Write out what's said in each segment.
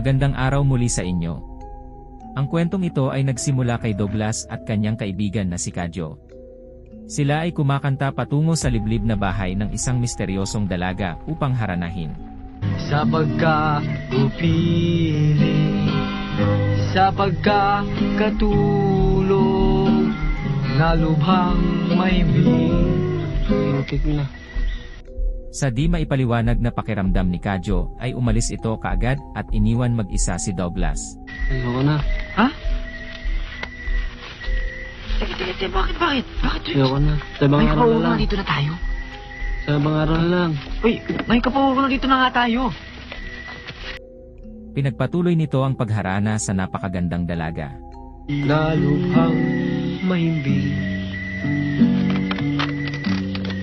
Magandang araw muli sa inyo. Ang kwentong ito ay nagsimula kay Douglas at kanyang kaibigan na si Kadyo. Sila ay kumakanta patungo sa liblib na bahay ng isang misteryosong dalaga upang haranahin. Sa pagkaupili, sa pagkakatulog, na lubhang mahimbing. Sa di maipaliwanag na pakiramdam ni Kadyo, ay umalis ito kaagad at iniwan mag-isa si Douglas. Ayoko na. Ha? Teka, bakit? Ayoko na. Sa ibang May araw na kapauwi lang. na dito na tayo. Sa ibang araw na lang. Uy, may kapauwi na dito na nga tayo. Pinagpatuloy nito ang pagharana sa napakagandang dalaga. Na lubhang mahimbing.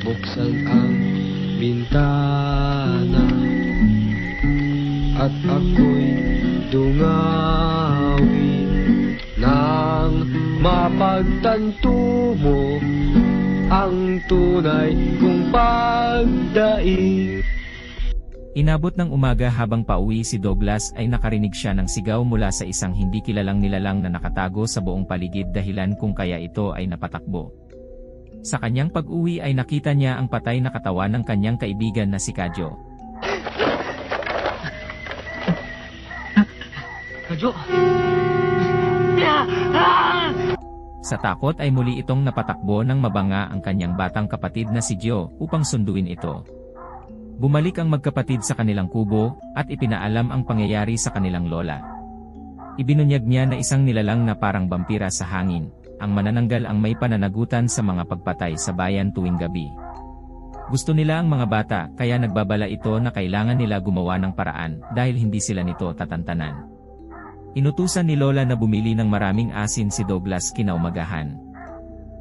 Buksan ang bintana at ako'y dungawin nang mapagtanto mo ang tunay kong pagdaing. Inabot ng umaga habang pauwi si Douglas ay nakarinig siya ng sigaw mula sa isang hindi kilalang nilalang na nakatago sa buong paligid dahilan kung kaya ito ay napatakbo. Sa kanyang pag-uwi ay nakita niya ang patay na katawan ng kanyang kaibigan na si Kadyo. Kadyo! Sa takot ay muli itong napatakbo ng mabanga ang kanyang batang kapatid na si Gio upang sunduin ito. Bumalik ang magkapatid sa kanilang kubo at ipinaalam ang pangyayari sa kanilang lola. Ibinunyag niya na isang nilalang na parang bampira sa hangin, ang manananggal ang may pananagutan sa mga pagpatay sa bayan tuwing gabi. Gusto nila ang mga bata kaya nagbabala ito na kailangan nila gumawa ng paraan dahil hindi sila nito tatantanan. Inutusan ni Lola na bumili ng maraming asin si Douglas kinaumagahan.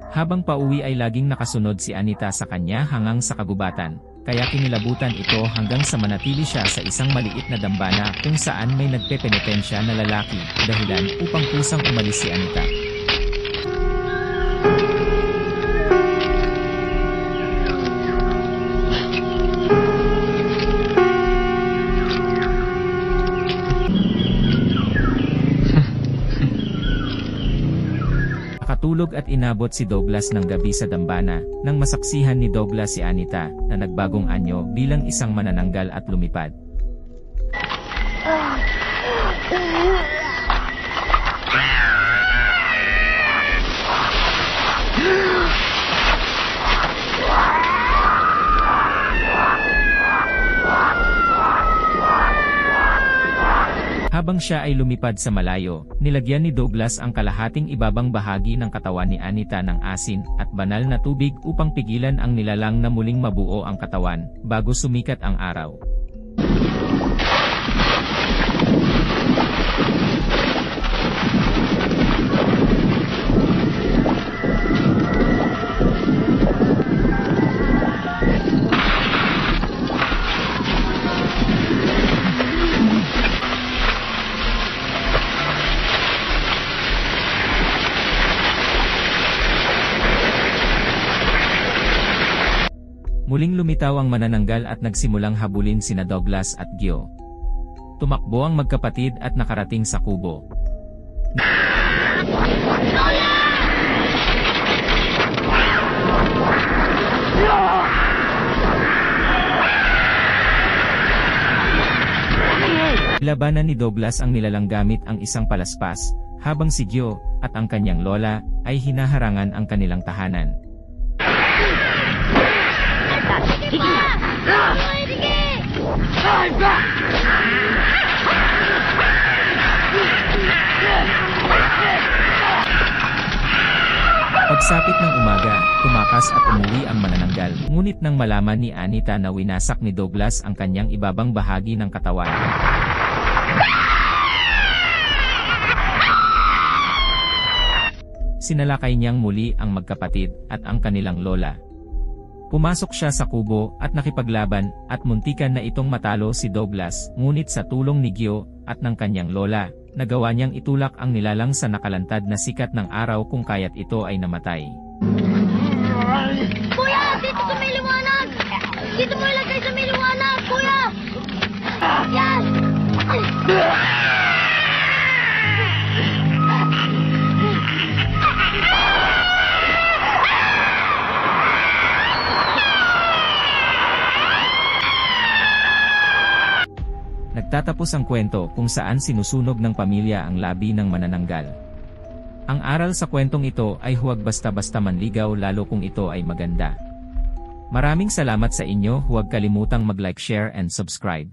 Habang pauwi ay laging nakasunod si Anita sa kanya hanggang sa kagubatan, kaya kinilabutan ito hanggang sa manatili siya sa isang maliit na dambana kung saan may nagpepenitensya na lalaki, dahilan upang kusang umalis si Anita. Nakatulog at inabot si Douglas ng gabi sa dambana, nang masaksihan ni Douglas si Anita, na nagbagong anyo bilang isang manananggal at lumipad. Habang siya ay lumipad sa malayo, nilagyan ni Douglas ang kalahating ibabang bahagi ng katawan ni Anita ng asin at banal na tubig upang pigilan ang nilalang na muling mabuo ang katawan bago sumikat ang araw. Muling lumitaw ang manananggal at nagsimulang habulin sina Douglas at Gio. Tumakbo ang magkapatid at nakarating sa kubo. Labanan ni Douglas ang nilalang gamit ang isang palaspas, habang si Gio at ang kanyang lola ay hinaharangan ang kanilang tahanan. Pagsapit ng umaga, tumakas at umuwi ang manananggal. Ngunit nang malaman ni Anita na winasak ni Douglas ang kanyang ibabang bahagi ng katawan, sinalakay niyang muli ang magkapatid at ang kanilang lola. Pumasok siya sa kubo at nakipaglaban at muntikan na itong matalo si Douglas, ngunit sa tulong ni Gio at ng kanyang lola, nagawa niyang itulak ang nilalang sa nakalantad na sikat ng araw kung kaya't ito ay namatay. Kuya! Dito sa may liwanag! Dito mo ilagay sa may liwanag, kuya! Yan! Nagtatapos ang kwento kung saan sinusunog ng pamilya ang labi ng manananggal. Ang aral sa kwentong ito ay huwag basta-basta manligaw lalo kung ito ay maganda. Maraming salamat sa inyo, huwag kalimutang mag-like, share and subscribe.